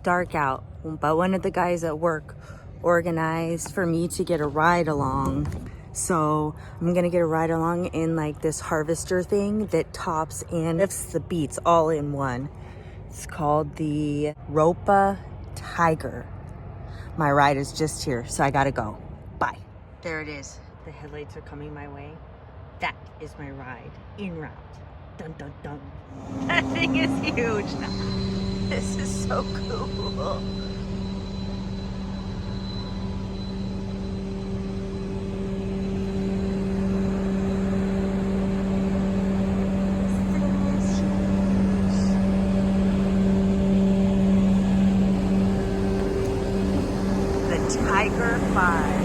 dark out, but one of the guys at work organized for me to get a ride along. So I'm gonna get a ride along in like this harvester thing that tops and lifts the beets all in one. It's called the Ropa Tiger. My ride is just here, so I gotta go. Bye. There it is. The headlights are coming my way. That is my ride en route. Dun dun dun. That thing is huge. This is so cool. Tiger 5.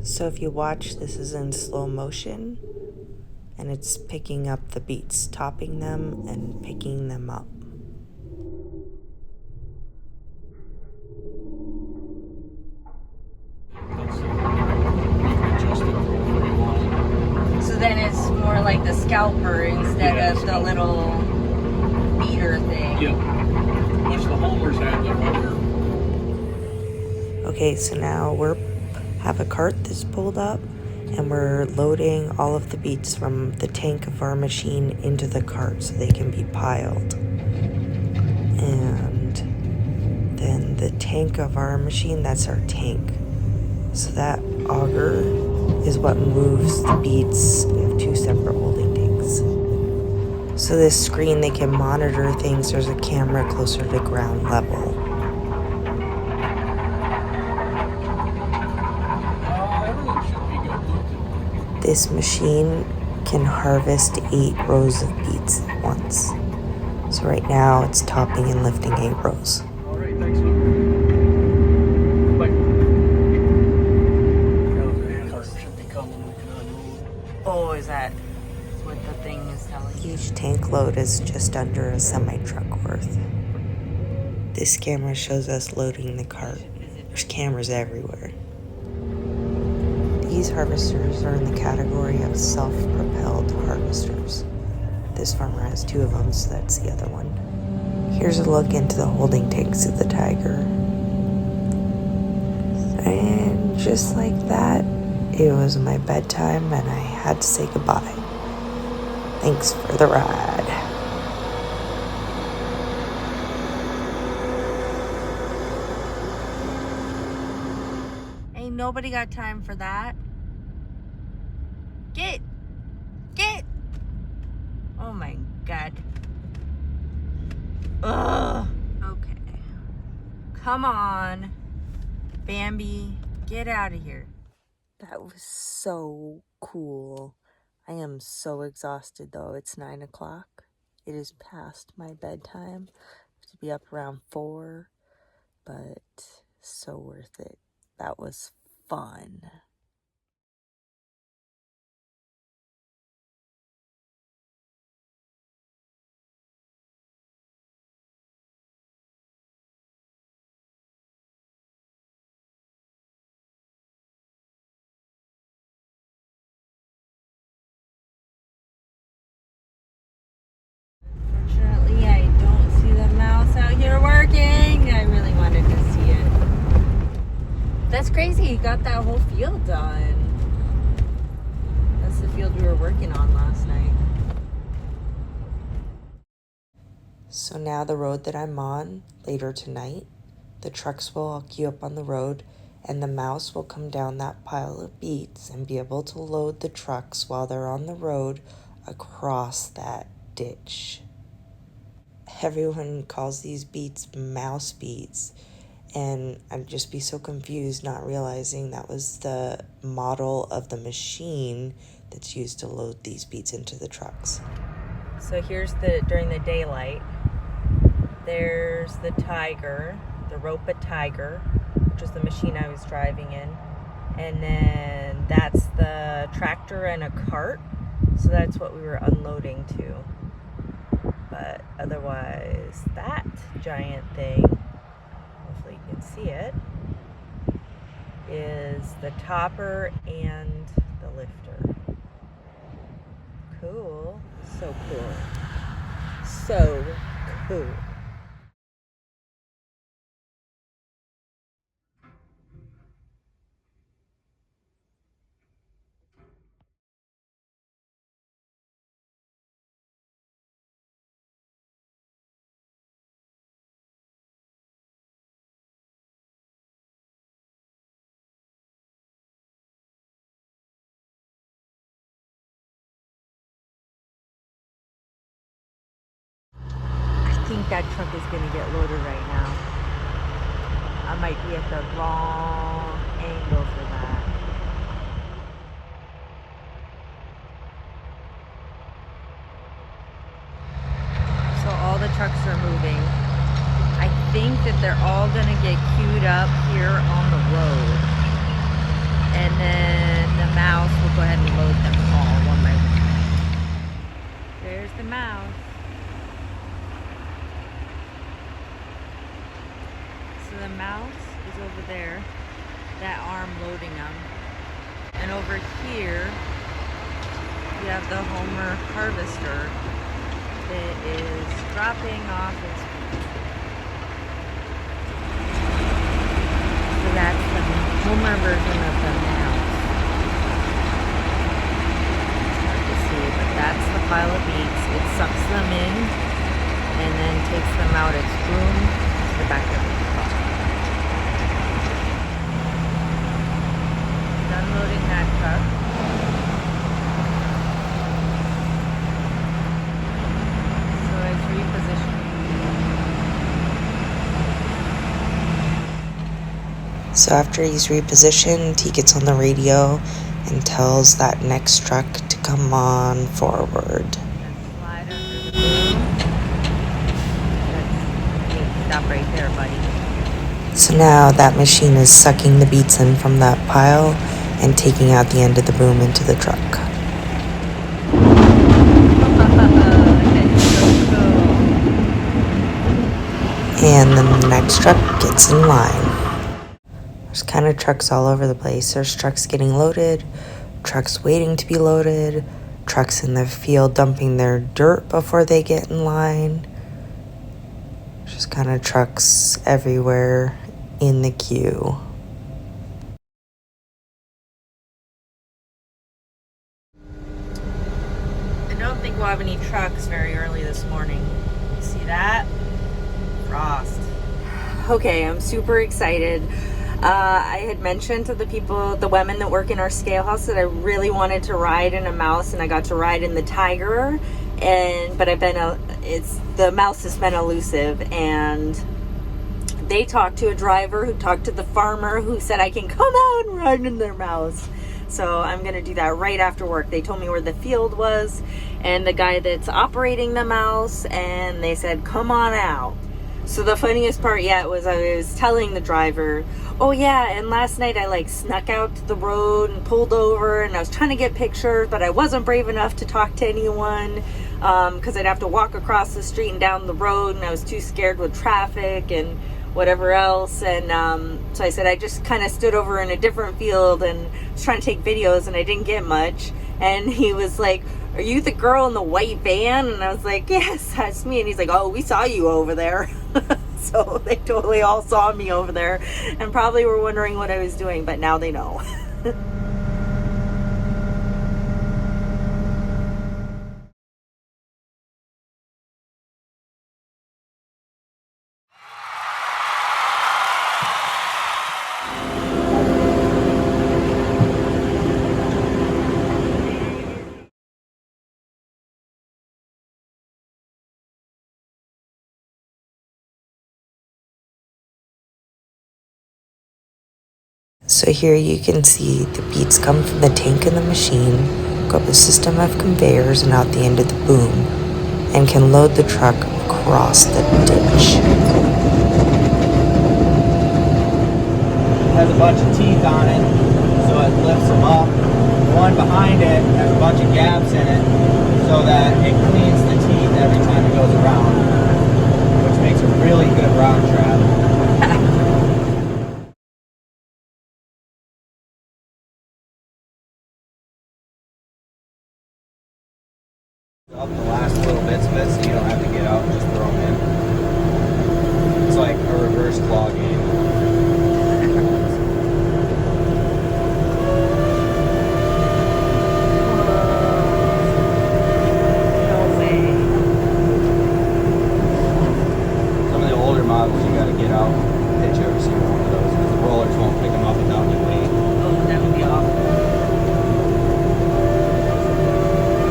So if you watch, this is in slow motion, and it's picking up the beets, topping them and picking them up. So then it's more like the scalper instead of the little beater thing. Yep. Which the holders have the rubber. Okay, so now we have a cart that's pulled up, and we're loading all of the beets from the tank of our machine into the cart so they can be piled. And then the tank of our machine, that's our tank. So that auger is what moves the beets. We have 2 separate holding tanks. So this screen, they can monitor things. There's a camera closer to ground level. This machine can harvest 8 rows of beets at once. So right now it's topping and lifting 8 rows. All right, thanks. Bye. Should be coming. We can unload. Oh, is that what the thing is telling you? Each tank load is just under a semi-truck worth. This camera shows us loading the cart. There's cameras everywhere. These harvesters are in the category of self-propelled harvesters. This farmer has 2 of them, so that's the other one. Here's a look into the holding tanks of the Tiger. And just like that, it was my bedtime and I had to say goodbye. Thanks for the ride. Ain't nobody got time for that. Get! Oh my God. Ugh. Okay. Come on. Bambi, get out of here. That was so cool. I am so exhausted though. It's 9 o'clock. It is past my bedtime. I have to be up around 4, but so worth it. That was fun. Fortunately, I don't see the mouse out here working. I really wanted to see it. That's crazy. You got that whole field done. That's the field we were working on last night. So now the road that I'm on later tonight, the trucks will all queue up on the road and the mouse will come down that pile of beets and be able to load the trucks while they're on the road across that ditch. Everyone calls these beets mouse beets, and I'd just be so confused not realizing that was the model of the machine that's used to load these beets into the trucks. So here's during the daylight, there's the Tiger, the Ropa Tiger, which is the machine I was driving in. And then that's the tractor and a cart. So that's what we were unloading to. But otherwise, that giant thing, hopefully you can see it, is the topper and the lifter. Cool. So cool. So cool. I think that truck is going to get loaded right now. I might be at the wrong angle for that. So all the trucks are moving. I think that they're all going to get queued up here on the road. And then the mouse will go ahead and load them all one by one. There's the mouse. So the mouse is over there, that arm loading them. And over here, you have the Homer harvester that is dropping off its beet. So that's the Homer version of the mouse. It's hard to see, but that's the pile of beets. It sucks them in and then takes them out its boom to the back of the truck. Unloading that truck. So it's repositioned. So after he's repositioned, he gets on the radio and tells that next truck to come on forward. Slide under the boom. Stop right there, buddy. So now that machine is sucking the beets in from that pile and taking out the end of the boom into the truck. And then the next truck gets in line. There's kind of trucks all over the place. There's trucks getting loaded, trucks waiting to be loaded, trucks in the field dumping their dirt before they get in line. Just kind of trucks everywhere in the queue. I don't think we'll have any trucks very early this morning. You see that? Frost. Okay, I'm super excited. I had mentioned to the women that work in our scale house, that I really wanted to ride in a mouse, and I got to ride in the tiger. But the mouse has been elusive, and they talked to a driver who talked to the farmer who said I can come out and ride in their mouse. So I'm going to do that right after work. They told me where the field was and the guy that's operating the mouse, and they said, come on out. So the funniest part yet was I was telling the driver, oh yeah, and last night I snuck out to the road and pulled over, and I was trying to get pictures, but I wasn't brave enough to talk to anyone because I'd have to walk across the street and down the road, and I was too scared with traffic and whatever else. And so I said I just kind of stood over in a different field and was trying to take videos, and I didn't get much. And he was like, are you the girl in the white van? And I was like, yes, that's me. And he's like, oh, we saw you over there. So they totally all saw me over there and probably were wondering what I was doing, but now they know. So here you can see the beets come from the tank in the machine, go up a system of conveyors and out the end of the boom, and can load the truck across the ditch. has a bunch of teeth on it, so it lifts them up. The one behind it has a bunch of gaps in it, so that it cleans the teeth every time it goes around, which makes a really good round trap. Up the last little bits of it so you don't have to get out and just throw them in. It's like a reverse claw game. Some of the older models you gotta get out and pitch every single one of those because the rollers won't pick them up without any weight. Oh, that would be awful.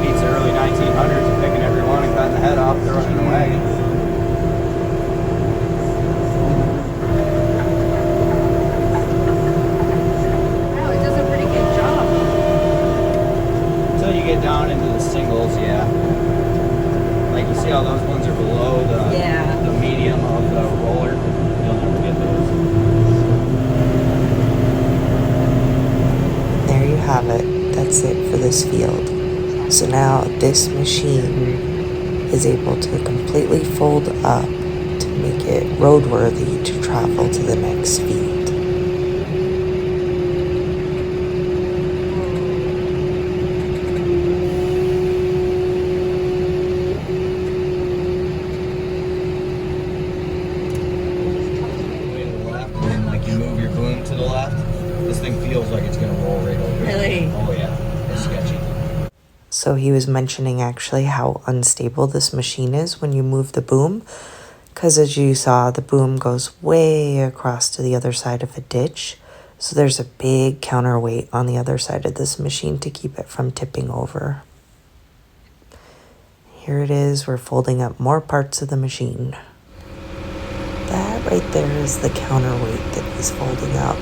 Beats the early 1900s of picking every one and cutting the head off, throwing it in a wagon. Wow, it does a pretty good job. Until you get down into the singles, yeah. Like you see how those ones are below the medium of the roller? You'll never get those. There you have it. That's it for this field. So now this machine is able to completely fold up to make it roadworthy to travel to the next field. And like you move your boom to the left, this thing feels like it's gonna roll right over. Really? Oh yeah, it's sketchy. So he was mentioning actually how unstable this machine is when you move the boom, because as you saw, the boom goes way across to the other side of a ditch. So there's a big counterweight on the other side of this machine to keep it from tipping over. Here it is, we're folding up more parts of the machine. That right there is the counterweight that he's folding up.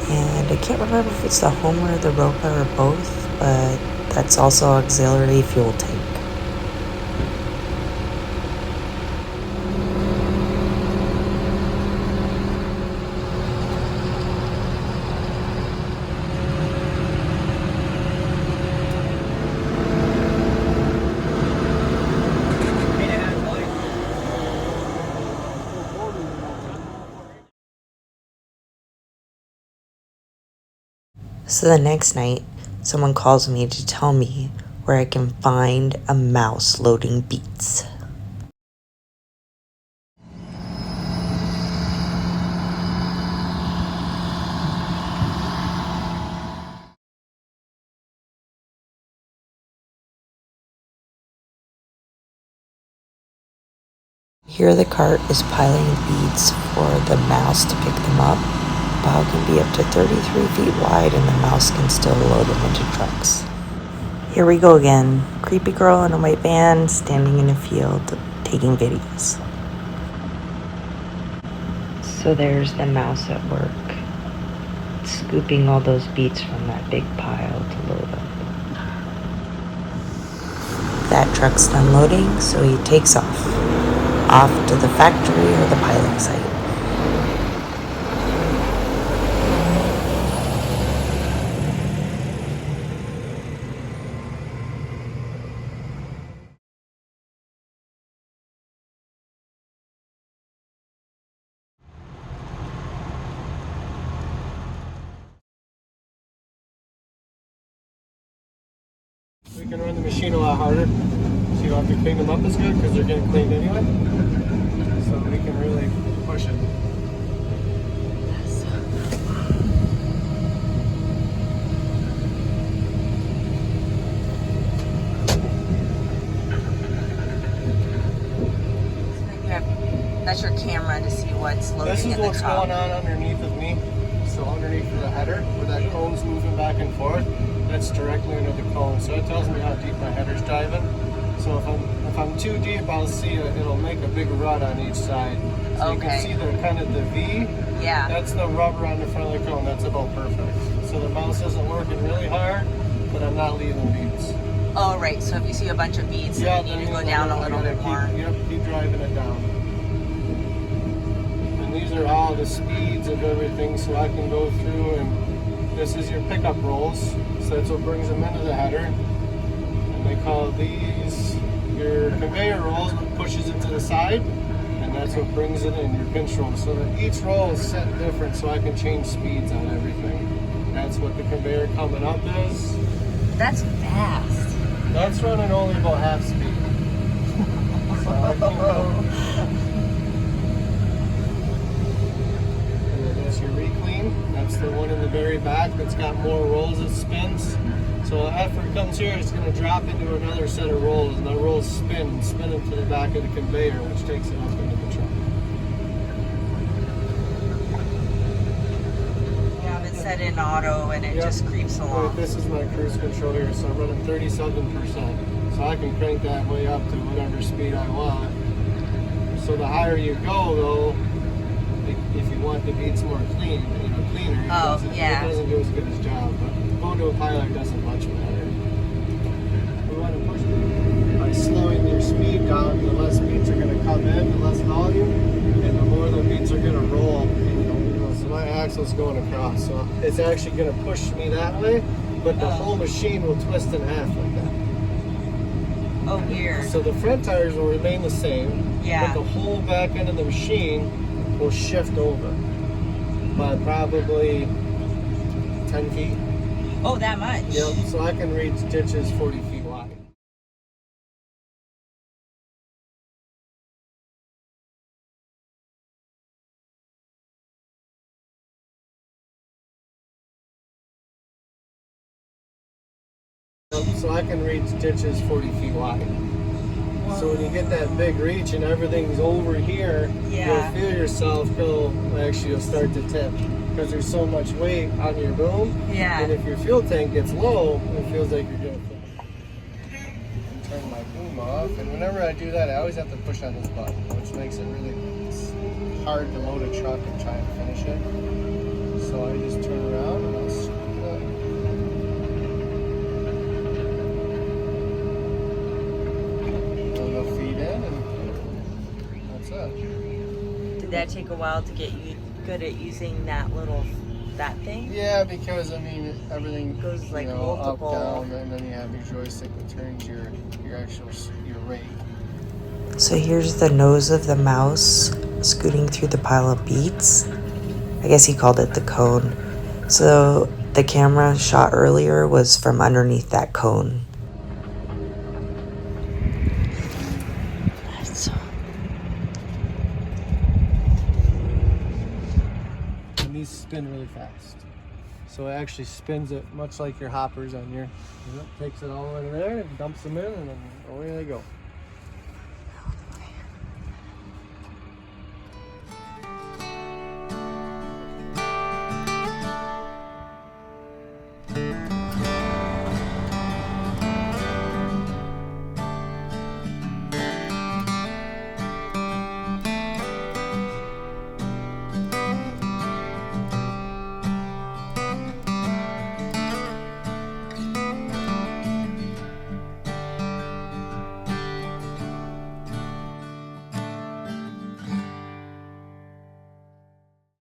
And I can't remember if it's the Homer, the Ropa, or both, but that's also auxiliary fuel tank. So the next night, someone calls me to tell me where I can find a mouse loading beets. Here the cart is piling beets for the mouse to pick them up. The pile can be up to 33 feet wide and the mouse can still load them into trucks. Here we go again. Creepy girl in a white van standing in a field taking videos. So there's the mouse at work, scooping all those beets from that big pile to load up. That truck's done loading, so he takes off to the factory or the piling site. We can run the machine a lot harder, so you don't have to clean them up as good because they're getting cleaned anyway. So we can really push it. That's your camera to see what's loading This is in the what's top. going on underneath of me. So underneath the header, where that cone's moving back and forth, that's directly under the cone. So it tells me how deep my header's diving. So if I'm too deep, I'll see it'll make a big rut on each side. So you can see the kind of the V. Yeah. That's the rubber on the front of the cone. That's about perfect. So the mouse isn't working really hard, but I'm not leaving beats. Oh, right. So if you see a bunch of beads, Yeah, you need to go down a little bit more. Yep, keep driving it down. And these are all the speeds of everything, so I can go through, and this is your pickup rolls. So that's what brings them into the header. And they call these your conveyor rolls, what pushes it to the side, and that's what brings it in, your pinch roll. So that each roll is set different, so I can change speeds on everything. That's what the conveyor coming up is. That's fast. That's running only about half speed. So I can go. And then that's your reclean. That's the one in the very back that's got more rolls it spins. So after it comes here, it's going to drop into another set of rolls, and the rolls spin them to the back of the conveyor, which takes it up into the truck. You have it set in auto, and it Yep. just creeps along. This is my cruise control here, so I'm running 37%. So I can crank that way up to whatever speed I want. So the higher you go, though, if you want the beets more cleaner, it doesn't do as good as job. But going to a pilot doesn't much matter. We want to push by slowing your speed down. The less beets are going to come in, the less volume, and the more the beets are going to roll. So my axle's going across, so it's actually going to push me that way, but the whole machine will twist in half like that. Oh, weird. So the front tires will remain the same, Yeah. but the whole back end of the machine will shift over by probably 10 feet. Oh, that much? Yep, so I can reach ditches 40 feet wide. So I can reach ditches 40 feet wide. So when you get that big reach and everything's over here, Yeah. you'll feel yourself you'll start to tip because there's so much weight on your boom. Yeah. And if your fuel tank gets low, it feels like you're going to turn my boom off. And whenever I do that, I always have to push on this button, which makes it really hard to load a truck and try and finish it. So I just turn around and I'll screw it up. Did that take a while to get you good at using that thing? Yeah, because everything goes like up, multiple. down, and then you have your joystick that turns your rate. So here's the nose of the mouse scooting through the pile of beets. I guess he called it the cone. So the camera shot earlier was from underneath that cone. These spin really fast. So it actually spins it much like your hoppers on your, takes it all the way to there and dumps them in, and then away they go.